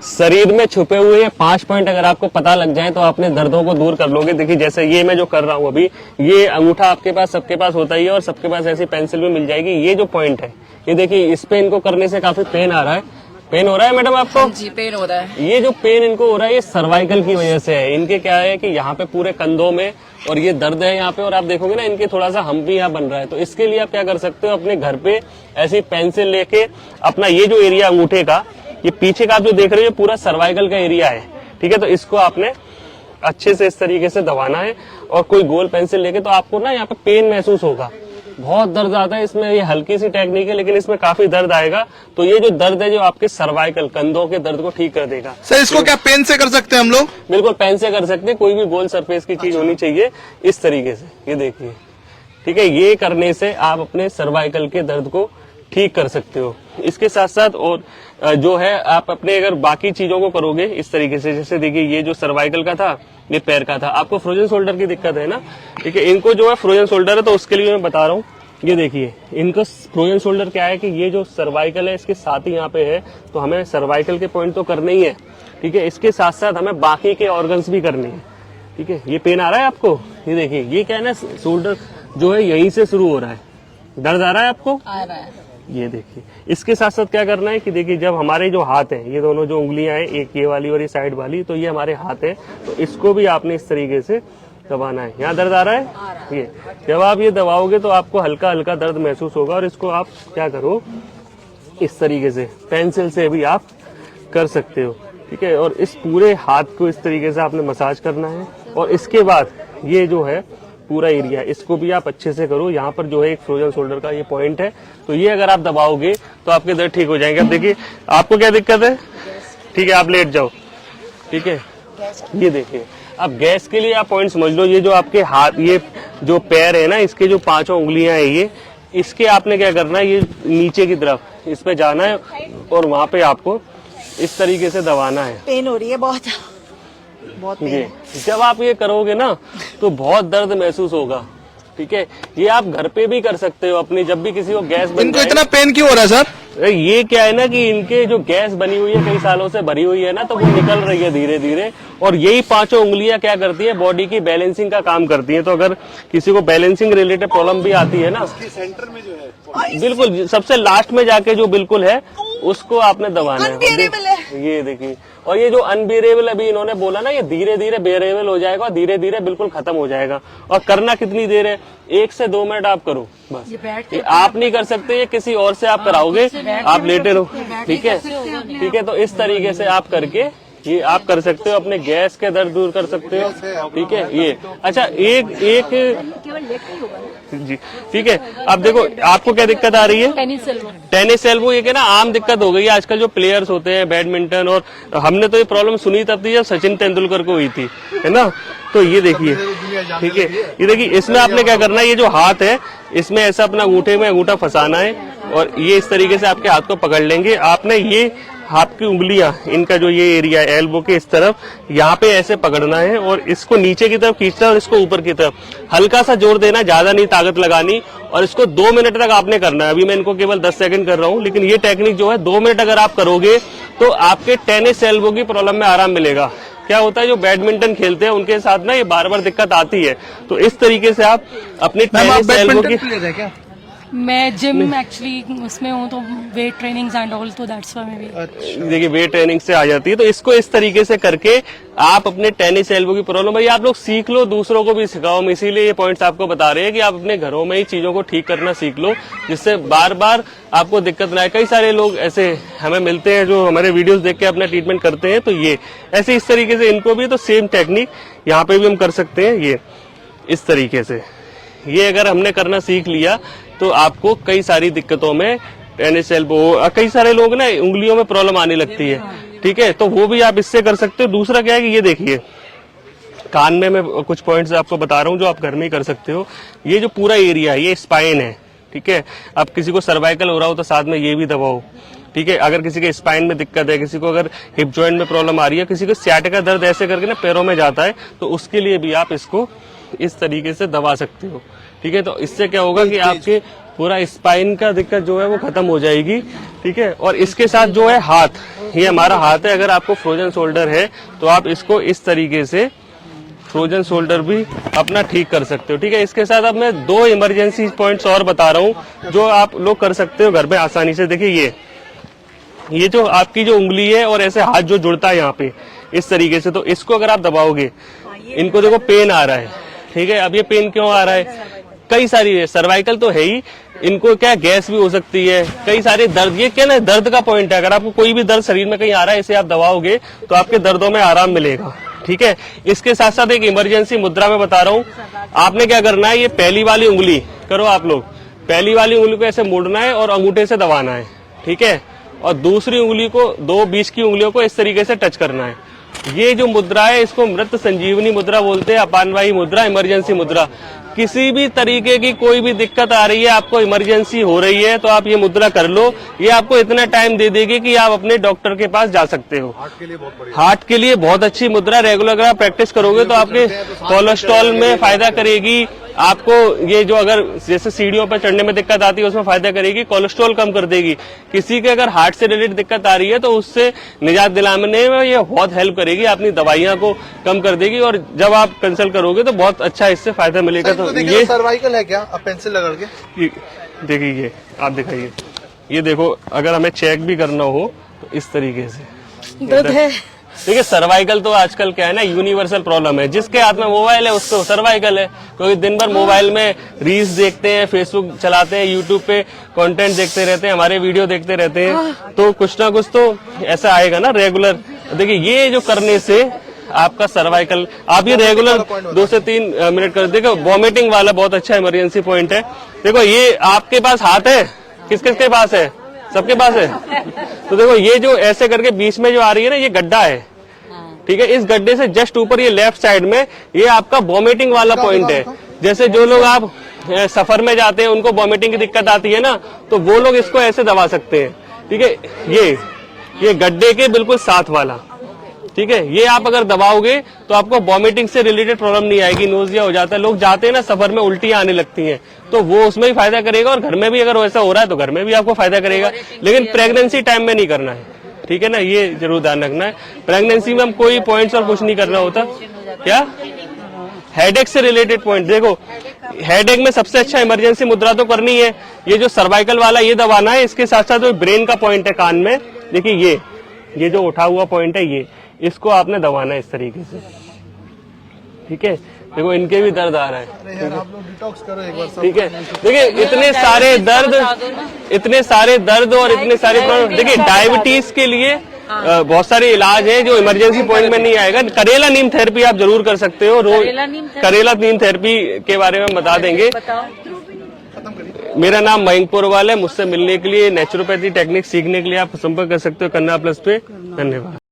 शरीर में छुपे हुए 5 पॉइंट अगर आपको पता लग जाए तो अपने दर्दों को दूर कर लोगे। देखिए जैसे ये मैं जो कर रहा हूँ अभी, ये अंगूठा आपके पास सबके पास होता ही है और सबके पास ऐसी पेंसिल भी मिल जाएगी। ये जो पॉइंट है ये देखिए, इस पे इनको करने से काफी पेन आ रहा है। पेन हो रहा है मैडम आपको? जी पेन हो रहा है। ये जो पेन इनको हो रहा है ये सर्वाइकल की वजह से है। इनके क्या है कि यहाँ पे पूरे कंधों में और ये दर्द है यहाँ पे, और आप देखोगे ना इनके थोड़ा सा हम भी यहाँ बन रहा है। तो इसके लिए आप क्या कर सकते हो, अपने घर पे ऐसी पेंसिल लेके अपना ये जो एरिया अंगूठे का, ये पीछे का आप जो देख रहे हो पूरा सर्वाइकल का एरिया है, ठीक है। तो इसको आपने अच्छे से इस तरीके से दबाना है और कोई गोल पेंसिल लेके, तो आपको ना यहाँ पे पेन महसूस होगा। बहुत दर्द आता है इसमें, ये हल्की सी टेक्निक है लेकिन इसमें काफी दर्द आएगा। तो ये जो दर्द है जो आपके सर्वाइकल कंधों के दर्द को ठीक कर देगा। सर इसको क्या पेन से कर सकते हैं हम लोग? बिल्कुल पेन से कर सकते हैं, कोई भी गोल सरफेस की चीज होनी चाहिए इस तरीके से। ये देखिए, ठीक है, ये करने से आप अपने सर्वाइकल के दर्द को ठीक कर सकते हो। इसके साथ साथ और जो है आप अपने अगर बाकी चीजों को करोगे इस तरीके से, जैसे देखिए ये जो सर्वाइकल का था ये पैर का था, आपको फ्रोजन शोल्डर की दिक्कत है ना, ठीक है। इनको जो है फ्रोजन शोल्डर है तो उसके लिए मैं बता रहा हूँ। ये देखिए इनका फ्रोजन शोल्डर क्या है कि ये जो सर्वाइकल है इसके साथ ही यहाँ पे है, तो हमें सर्वाइकल के पॉइंट तो करने ही है, ठीक है। इसके साथ साथ हमें बाकी के ऑर्गन्स भी करने हैं, ठीक है। ये पेन आ रहा है आपको? ये देखिए ये क्या है ना, शोल्डर जो है यहीं से शुरू हो रहा है। दर्द आ रहा है आपको? आ रहा है। ये देखिए इसके साथ साथ क्या करना है कि देखिए जब हमारे जो हाथ हैं, ये दोनों जो उंगलियां हैं, एक ये वाली और ये साइड वाली, तो ये हमारे हाथ है, तो इसको भी आपने इस तरीके से दबाना है। यहाँ दर्द आ रहा है? ये जब आप ये दबाओगे तो आपको हल्का हल्का दर्द महसूस होगा, और इसको आप क्या करो इस तरीके से पेंसिल से भी आप कर सकते हो, ठीक है। और इस पूरे हाथ को इस तरीके से आपने मसाज करना है, और इसके बाद ये जो है पूरा एरिया इसको भी आप अच्छे से करो। यहाँ पर जो है एक फ्रोजन शोल्डर का ये पॉइंट है, तो ये अगर आप दबाओगे तो आपके दर्द ठीक हो जाएंगे। अब देखिए आपको क्या दिक्कत है, ठीक है, आप लेट जाओ, ठीक है। ये देखिए अब गैस के लिए आप पॉइंट समझ लो, ये जो आपके हाथ, ये जो पैर है ना, इसके जो 5 उंगलियां है, ये इसके आपने क्या करना है, ये नीचे की तरफ इस पे जाना है और वहां पे आपको इस तरीके से दबाना है। पेन हो रही है बहुत पेन है। जब आप ये करोगे ना तो बहुत दर्द महसूस होगा, ठीक है। ये आप घर पे भी कर सकते हो अपनी, जब भी किसी को गैस बन इनको इतना पेन क्यों हो रहा है सर? ये क्या है ना कि इनके जो गैस बनी हुई है कई सालों से भरी हुई है ना, तो वो निकल रही है धीरे धीरे, और यही 5 उंगलियां क्या करती है, बॉडी की बैलेंसिंग का काम करती है। तो अगर किसी को बैलेंसिंग रिलेटेड प्रॉब्लम भी आती है ना, सेंटर में जो है बिल्कुल सबसे लास्ट में जाके जो बिल्कुल है उसको आपने दबाना है। ये देखिए, और ये जो अनबियरेबल अभी इन्होंने बोला ना, ये धीरे धीरे बेरेबल हो जाएगा और धीरे धीरे बिल्कुल खत्म हो जाएगा। और करना कितनी देर है, 1 से 2 मिनट आप करो बस। ये आप नहीं कर सकते, ये किसी और से आप कराओगे, आप लेटे रहो, ठीक है, ठीक है। तो इस तरीके से आप करके ये आप कर सकते हो, अपने गैस के दर्द दूर कर सकते हो, ठीक है। ये अच्छा एक जी, ठीक है। अब देखो आपको क्या दिक्कत आ रही है? टेनिस एल्बो ये क्या ना आम दिक्कत हो गई है आजकल जो प्लेयर्स होते हैं बैडमिंटन, और हमने तो ये प्रॉब्लम सुनी तब थी जब सचिन तेंदुलकर को हुई थी, है ना। तो ये देखिए, ठीक है, ये देखिए इसमें आपने क्या करना है, ये जो हाथ है इसमें ऐसा अपना अंगूठे में अंगूठा फंसाना है, और ये इस तरीके से आपके हाथ को पकड़ लेंगे। आपने ये हाथ की उंगलियां, इनका जो ये एरिया है एल्बो के इस तरफ, यहाँ पे ऐसे पकड़ना है और इसको नीचे की तरफ खींचना है और इसको ऊपर की तरफ हल्का सा जोर देना, ज्यादा नहीं ताकत लगानी, और इसको 2 मिनट तक आपने करना है। अभी मैं इनको केवल 10 सेकंड कर रहा हूँ, लेकिन ये टेक्निक जो है 2 मिनट अगर आप करोगे तो आपके टेनिस एल्बो की प्रॉब्लम में आराम मिलेगा। क्या होता है जो बैडमिंटन खेलते हैं उनके साथ ना ये बार बार दिक्कत आती है, तो इस तरीके से आप अपनी टेनिस एल्बो की, मैं जिम एक्चुअली उसमें हूँ, तो वेट ट्रेनिंग्स एंड ऑल, तो दैट्स व्हाई मे बी। देखिए वेट ट्रेनिंग से आ जाती है, तो इसको इस तरीके से करके आप अपने टेनिस एल्बो की प्रॉब्लम भाई आप लोग सीख लो, दूसरों को भी सिखाओ। हम इसीलिए ये पॉइंट्स आपको बता रहे हैं कि आप अपने घरों में ही चीजों को ठीक करना सीख लो, जिससे बार बार आपको दिक्कत ना आए। कई सारे लोग ऐसे हमें मिलते हैं जो हमारे वीडियोस देख के अपना ट्रीटमेंट करते हैं, तो ये ऐसे इस तरीके से इनको भी तो सेम टेक्निक यहाँ पे भी हम कर सकते हैं। ये इस तरीके से ये अगर हमने करना सीख लिया तो आपको कई सारी दिक्कतों में, टेनिस एल्बो, कई सारे लोग ना उंगलियों में प्रॉब्लम आने लगती है, ठीक है, तो वो भी आप इससे कर सकते हो। दूसरा क्या है कि ये देखिए कान में मैं कुछ पॉइंट्स आपको बता रहा हूँ जो आप घर में ही कर सकते हो। ये जो पूरा एरिया है ये स्पाइन है, ठीक है। अब किसी को सर्वाइकल हो रहा हो तो साथ में ये भी दबाओ, ठीक है। अगर किसी के स्पाइन में दिक्कत है, किसी को अगर हिप जॉइंट में प्रॉब्लम आ रही है, किसी को सियाटिका दर्द ऐसे करके ना पैरों में जाता है, तो उसके लिए भी आप इसको इस तरीके से दबा सकते हो, ठीक है। तो इससे क्या होगा कि आपके पूरा स्पाइन का दिक्कत जो है वो खत्म हो जाएगी। ठीक है, और इसके साथ जो है हाथ, ये हमारा हाथ है, अगर आपको फ्रोजन शोल्डर है तो आप इसको इस तरीके से फ्रोजन शोल्डर भी अपना ठीक कर सकते हो। ठीक है, इसके साथ अब मैं 2 इमरजेंसी पॉइंट्स और बता रहा हूँ जो आप लोग कर सकते हो घर में आसानी से। देखिए ये जो आपकी जो उंगली है और ऐसे हाथ जो जुड़ता है यहाँ पे इस तरीके से, तो इसको अगर आप दबाओगे, इनको देखो पेन आ रहा है। ठीक है, अब ये पेन क्यों आ रहा है? कई सारी है, सर्वाइकल तो है ही, इनको क्या गैस भी हो सकती है, कई सारे दर्द, ये क्या ना दर्द का पॉइंट है। अगर आपको कोई भी दर्द शरीर में कहीं आ रहा है, इसे आप दबाओगे तो आपके दर्दों में आराम मिलेगा। ठीक है, इसके साथ साथ एक इमरजेंसी मुद्रा में बता रहा हूँ, आपने क्या करना है, ये पहली वाली उंगली करो आप लोग, पहली वाली उंगली को ऐसे मोड़ना है और अंगूठे से दबाना है। ठीक है, और दूसरी उंगली को, 2 बीच की उंगलियों को इस तरीके से टच करना है। ये जो मुद्रा है इसको मृत संजीवनी मुद्रा बोलते हैं, अपानवायु मुद्रा, इमरजेंसी मुद्रा। किसी भी तरीके की कोई भी दिक्कत आ रही है, आपको इमरजेंसी हो रही है, तो आप ये मुद्रा कर लो। ये आपको इतना टाइम दे देगी कि आप अपने डॉक्टर के पास जा सकते हो। हार्ट के लिए बहुत अच्छी मुद्रा, रेगुलर अगर आप प्रैक्टिस करोगे तो आपके कोलेस्ट्रॉल में फायदा करेगी। आपको ये जो अगर जैसे सीढ़ियों पर चढ़ने में दिक्कत आती है उसमें फायदा करेगी, कोलेस्ट्रॉल कम कर देगी। किसी के अगर हार्ट से रिलेटेड दिक्कत आ रही है तो उससे निजात दिलाने में ये बहुत हेल्प करेगी, अपनी दवाइयां को कम कर देगी। और जब आप कंसल्ट करोगे तो बहुत अच्छा इससे फायदा मिलेगा। तो ये सर्वाइकल है क्या? अब पेंसिल लगा के देखिए, ये आप दिखाइए, ये देखो, अगर हमें चेक भी करना हो तो इस तरीके से दर्द है। देखिए सर्वाइकल तो आजकल क्या है ना, यूनिवर्सल प्रॉब्लम है। जिसके हाथ में मोबाइल है उसको सर्वाइकल है, क्योंकि दिन भर मोबाइल में रील्स देखते हैं, फेसबुक चलाते हैं, यूट्यूब पे कंटेंट देखते रहते हैं, हमारे वीडियो देखते रहते हैं, तो कुछ ना कुछ तो ऐसा आएगा ना रेगुलर। देखिए ये जो करने से आपका सर्वाइकल, आप ये रेगुलर 2 से 3 मिनट कर देखो। वॉमिटिंग वाला बहुत अच्छा इमरजेंसी पॉइंट है। देखो ये आपके पास हाथ है, किस किस के पास है? सबके पास है। तो देखो ये जो ऐसे करके बीच में जो आ रही है ना, ये गड्ढा है। ठीक है, इस गड्ढे से जस्ट ऊपर ये लेफ्ट साइड में ये आपका वॉमिटिंग वाला पॉइंट है। जैसे जो लोग आप सफर में जाते हैं उनको वॉमिटिंग की दिक्कत आती है ना, तो वो लोग इसको ऐसे दबा सकते हैं। ठीक है, ये गड्ढे के बिल्कुल साथ वाला। ठीक है, ये आप अगर दबाओगे तो आपको वॉमिटिंग से रिलेटेड प्रॉब्लम नहीं आएगी। नोजिया हो जाता है, लोग जाते हैं ना सफर में, उल्टियां आने लगती हैं, तो वो उसमें भी फायदा करेगा। और घर में भी अगर वैसा हो रहा है तो घर में भी आपको फायदा करेगा, लेकिन प्रेगनेंसी टाइम में नहीं करना है। ठीक है ना, ये जरूर ध्यान रखना है। प्रेगनेंसी में हम कोई पॉइंट्स और कुछ नहीं करना होता। क्या हेडेक से रिलेटेड पॉइंट, देखो हेडेक में सबसे अच्छा इमरजेंसी मुद्रा तो करनी है, ये जो सर्वाइकल वाला ये दबाना है। इसके साथ साथ जो ब्रेन का पॉइंट है कान में, देखिए ये जो उठा हुआ पॉइंट है, ये इसको आपने दबाना है इस तरीके से। ठीक है, देखो इनके भी दर्द आ रहा है। यार आप लोग डिटॉक्स करो एक बार सब। ठीक है, देखिए इतने सारे दर्द और इतने सारे प्रॉब्लम। देखिए डायबिटीज के लिए बहुत सारे इलाज हैं जो इमरजेंसी पॉइंट में नहीं आएगा। करेला नीम थेरेपी आप जरूर कर सकते हो। रोज करेला नीम थेरेपी के बारे में बता देंगे। मेरा नाम मयंक पोरवाल है। मुझसे मिलने के लिए, नेचुरोपैथी टेक्निक सीखने के लिए आप संपर्क कर सकते हो कन्ना प्लस पे। धन्यवाद।